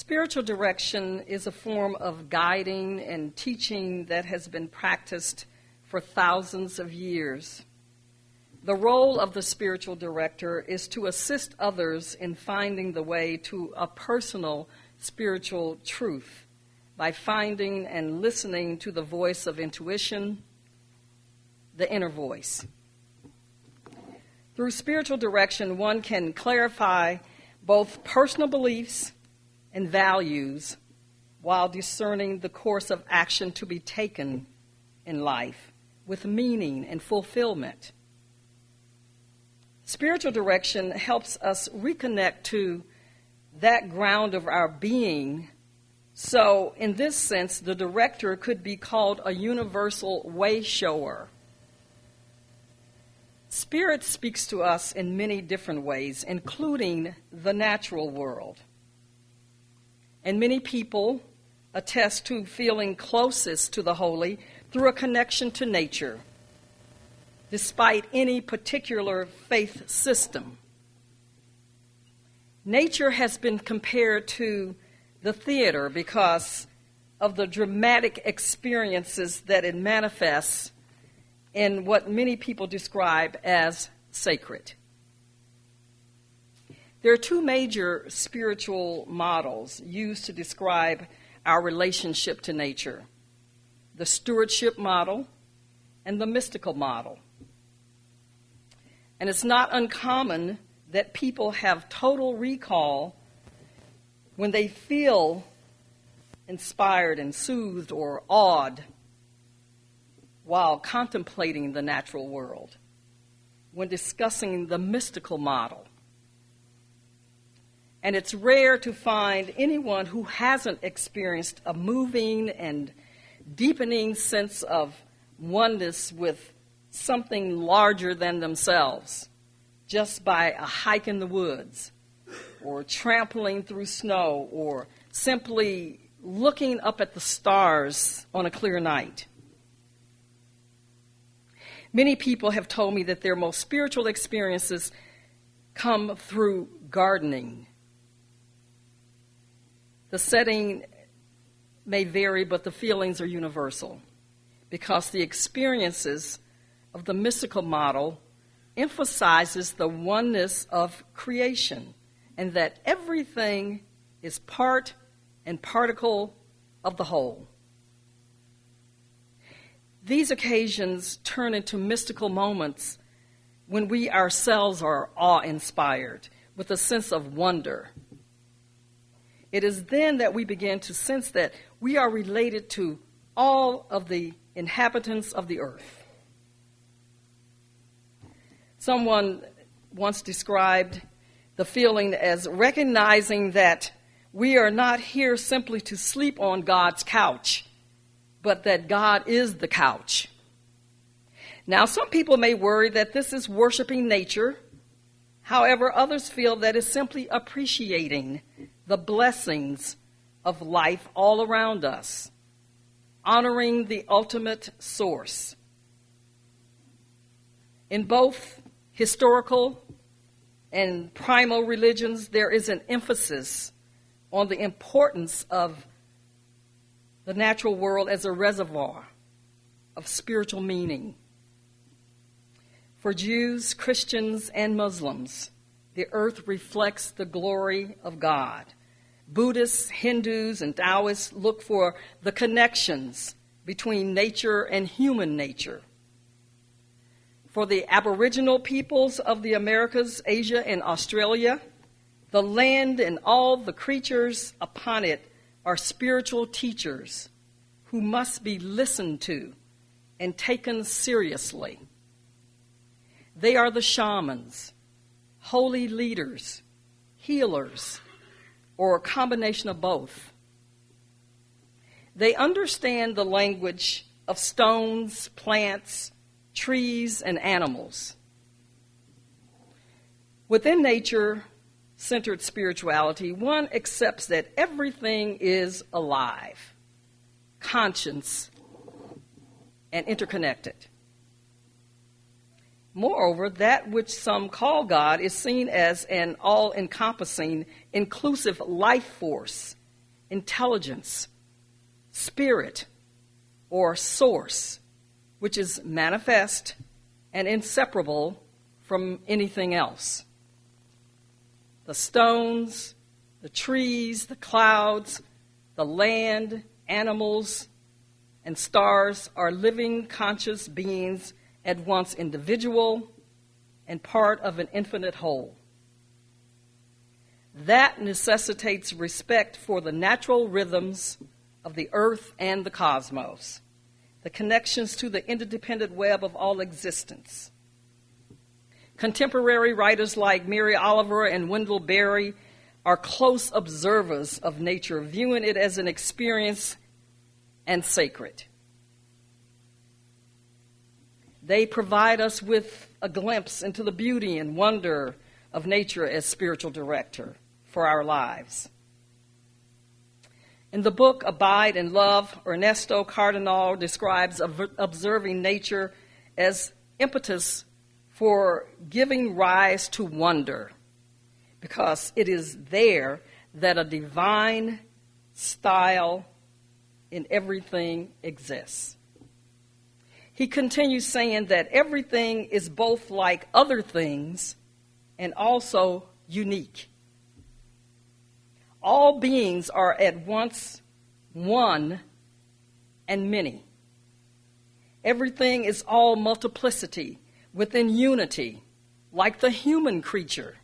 Spiritual direction is a form of guiding and teaching that has been practiced for thousands of years. The role of the spiritual director is to assist others in finding the way to a personal spiritual truth by finding and listening to the voice of intuition, the inner voice. Through spiritual direction, one can clarify both personal beliefs and values while discerning the course of action to be taken in life with meaning and fulfillment. Spiritual direction helps us reconnect to that ground of our being. So, in this sense, the director could be called a universal way shower. Spirit speaks to us in many different ways, including the natural world. And many people attest to feeling closest to the holy through a connection to nature, despite any particular faith system. Nature has been compared to the theater because of the dramatic experiences that it manifests in what many people describe as sacred. There are two major spiritual models used to describe our relationship to nature: the stewardship model and the mystical model. And it's not uncommon that people have total recall when they feel inspired and soothed or awed while contemplating the natural world, when discussing the mystical model. And it's rare to find anyone who hasn't experienced a moving and deepening sense of oneness with something larger than themselves, just by a hike in the woods, or trampling through snow, or simply looking up at the stars on a clear night. Many people have told me that their most spiritual experiences come through gardening. The setting may vary, but the feelings are universal, because the experiences of the mystical model emphasizes the oneness of creation and that everything is part and particle of the whole. These occasions turn into mystical moments when we ourselves are awe-inspired with a sense of wonder. It is then that we begin to sense that we are related to all of the inhabitants of the earth. Someone once described the feeling as recognizing that we are not here simply to sleep on God's couch, but that God is the couch. Now, some people may worry that this is worshiping nature. However, others feel that it's simply appreciating the blessings of life all around us, honoring the ultimate source. In both historical and primal religions, there is an emphasis on the importance of the natural world as a reservoir of spiritual meaning. For Jews, Christians, and Muslims, the earth reflects the glory of God. Buddhists, Hindus, and Taoists look for the connections between nature and human nature. For the Aboriginal peoples of the Americas, Asia, and Australia, the land and all the creatures upon it are spiritual teachers who must be listened to and taken seriously. They are the shamans, holy leaders, healers, or a combination of both. They understand the language of stones, plants, trees, and animals. Within nature-centered spirituality, one accepts that everything is alive, conscious, and interconnected. Moreover, that which some call God is seen as an all-encompassing, inclusive life force intelligence, spirit, or source, which is manifest and inseparable from anything else. The stones, the trees, the clouds, the land, animals, and stars are living, conscious beings at once individual and part of an infinite whole. That necessitates respect for the natural rhythms of the earth and the cosmos, the connections to the interdependent web of all existence. Contemporary writers like Mary Oliver and Wendell Berry are close observers of nature, viewing it as an experience and sacred. They provide us with a glimpse into the beauty and wonder of nature as spiritual director for our lives. In the book Abide in Love, Ernesto Cardenal describes observing nature as impetus for giving rise to wonder, because it is there that a divine style in everything exists. He continues saying that everything is both like other things and also unique. All beings are at once one and many. Everything is all multiplicity within unity, like the human creature.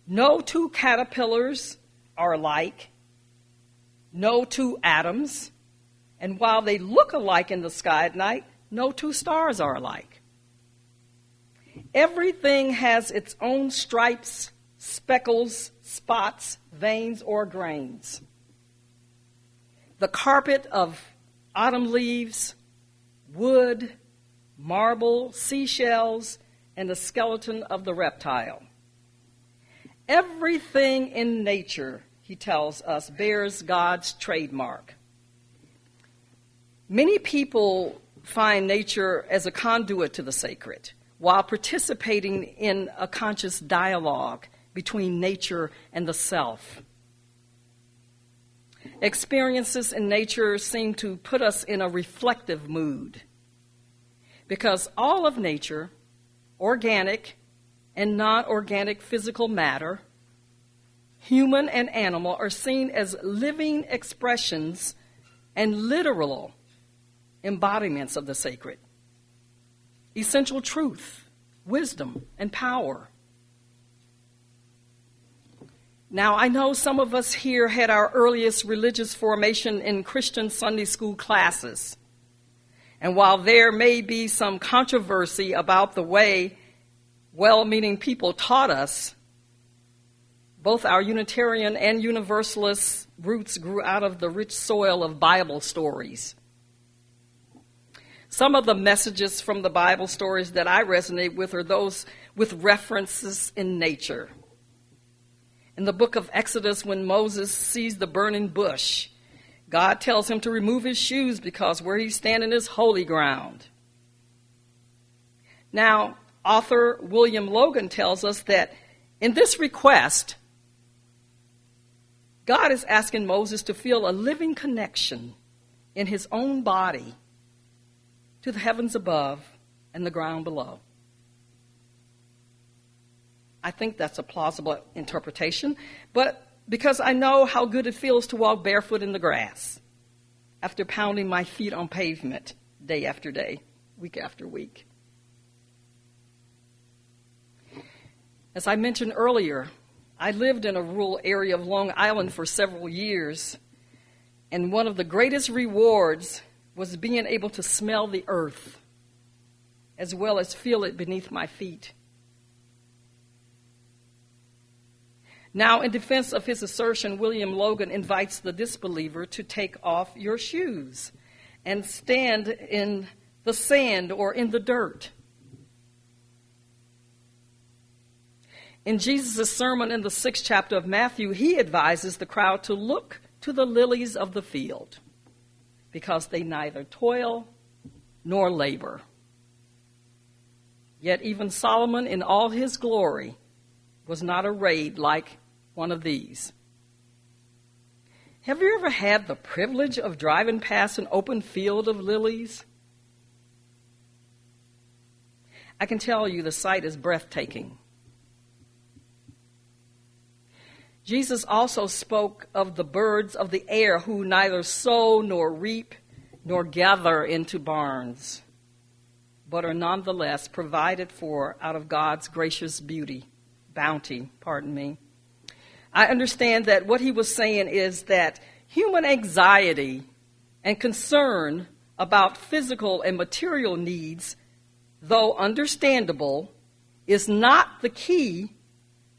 No two caterpillars are alike, no two atoms, and while they look alike in the sky at night, no two stars are alike. Everything has its own stripes, speckles, spots, veins, or grains. The carpet of autumn leaves, wood, marble, seashells, and the skeleton of the reptile. Everything in nature, he tells us, bears God's trademark. Many people find nature as a conduit to the sacred, while participating in a conscious dialogue between nature and the self. Experiences in nature seem to put us in a reflective mood, because all of nature, organic and non-organic physical matter, human and animal, are seen as living expressions and literal embodiments of the sacred. Essential truth, wisdom, and power. Now, I know some of us here had our earliest religious formation in Christian Sunday school classes. And while there may be some controversy about the way well-meaning people taught us, both our Unitarian and Universalist roots grew out of the rich soil of Bible stories. Some of the messages from the Bible stories that I resonate with are those with references in nature. In the book of Exodus, when Moses sees the burning bush, God tells him to remove his shoes because where he's standing is holy ground. Now, author William Logan tells us that in this request, God is asking Moses to feel a living connection in his own body to the heavens above and the ground below. I think that's a plausible interpretation, but because I know how good it feels to walk barefoot in the grass after pounding my feet on pavement day after day, week after week. As I mentioned earlier, I lived in a rural area of Long Island for several years, and one of the greatest rewards was being able to smell the earth as well as feel it beneath my feet. Now, in defense of his assertion, William Logan invites the disbeliever to take off your shoes and stand in the sand or in the dirt. In Jesus' sermon in the 6th chapter of Matthew, he advises the crowd to look to the lilies of the field, because they neither toil nor labor. Yet even Solomon in all his glory was not arrayed like one of these. Have you ever had the privilege of driving past an open field of lilies? I can tell you the sight is breathtaking. Jesus also spoke of the birds of the air who neither sow nor reap nor gather into barns, but are nonetheless provided for out of God's gracious bounty. I understand that what he was saying is that human anxiety and concern about physical and material needs, though understandable, is not the key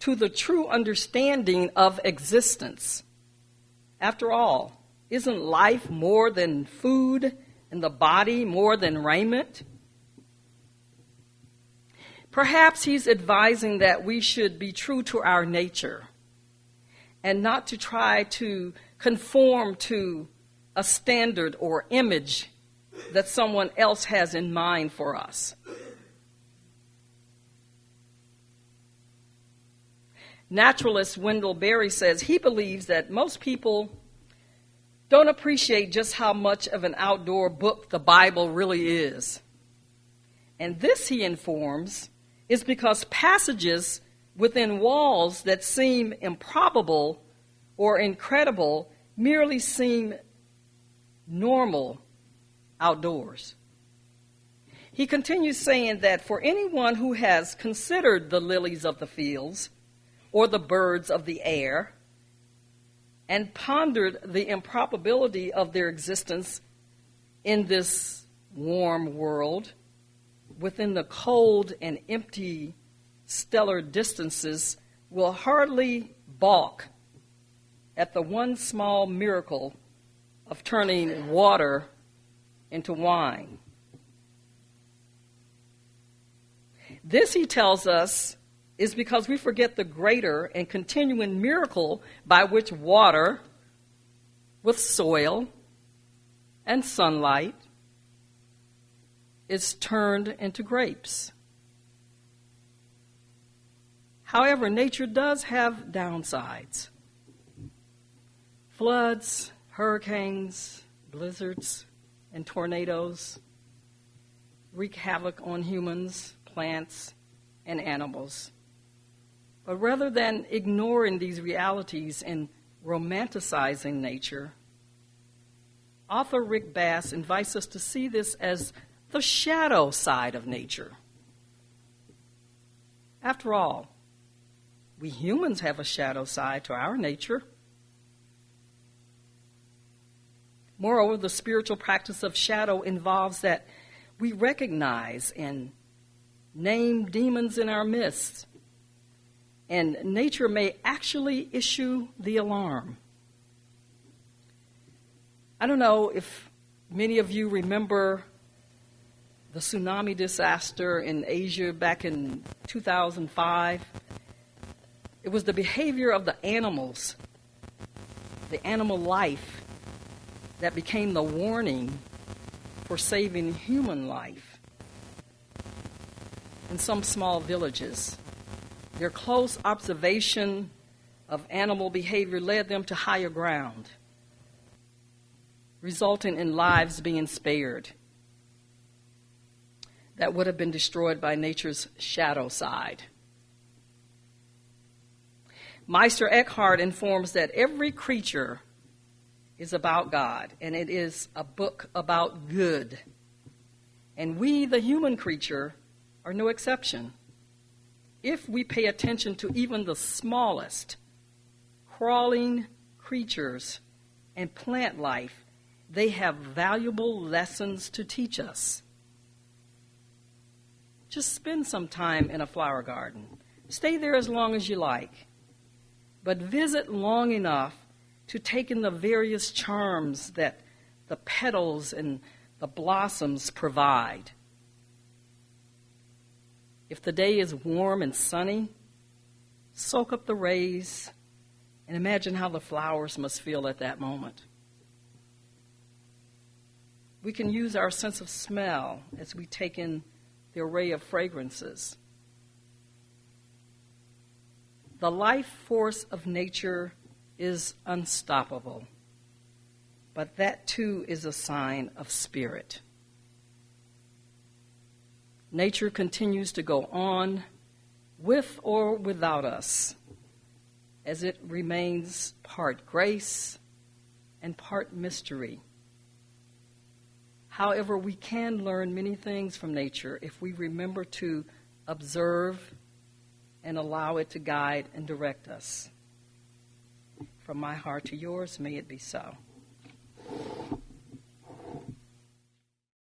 to the true understanding of existence. After all, isn't life more than food and the body more than raiment? Perhaps he's advising that we should be true to our nature and not to try to conform to a standard or image that someone else has in mind for us. Naturalist Wendell Berry says he believes that most people don't appreciate just how much of an outdoor book the Bible really is. And this, he informs, is because passages within walls that seem improbable or incredible merely seem normal outdoors. He continues saying that for anyone who has considered the lilies of the fields or the birds of the air and pondered the improbability of their existence in this warm world, within the cold and empty stellar distances, will hardly balk at the one small miracle of turning water into wine. This, he tells us, is because we forget the greater and continuing miracle by which water with soil and sunlight is turned into grapes. However, nature does have downsides. Floods, hurricanes, blizzards, and tornadoes wreak havoc on humans, plants, and animals. But rather than ignoring these realities and romanticizing nature, author Rick Bass invites us to see this as the shadow side of nature. After all, we humans have a shadow side to our nature. Moreover, the spiritual practice of shadow involves that we recognize and name demons in our midst, and nature may actually issue the alarm. I don't know if many of you remember the tsunami disaster in Asia back in 2005. It was the behavior of the animals, the animal life, that became the warning for saving human life. In some small villages, their close observation of animal behavior led them to higher ground, resulting in lives being spared that would have been destroyed by nature's shadow side. Meister Eckhart informs that every creature is about God, and it is a book about good. And we, the human creature, are no exception. If we pay attention to even the smallest crawling creatures and plant life, they have valuable lessons to teach us. Just spend some time in a flower garden. Stay there as long as you like, but visit long enough to take in the various charms that the petals and the blossoms provide. If the day is warm and sunny, soak up the rays and imagine how the flowers must feel at that moment. We can use our sense of smell as we take in the array of fragrances. The life force of nature is unstoppable. but that too is a sign of spirit. Nature continues to go on with or without us, as it remains part grace and part mystery. However, we can learn many things from nature if we remember to observe and allow it to guide and direct us. From my heart to yours, may it be so.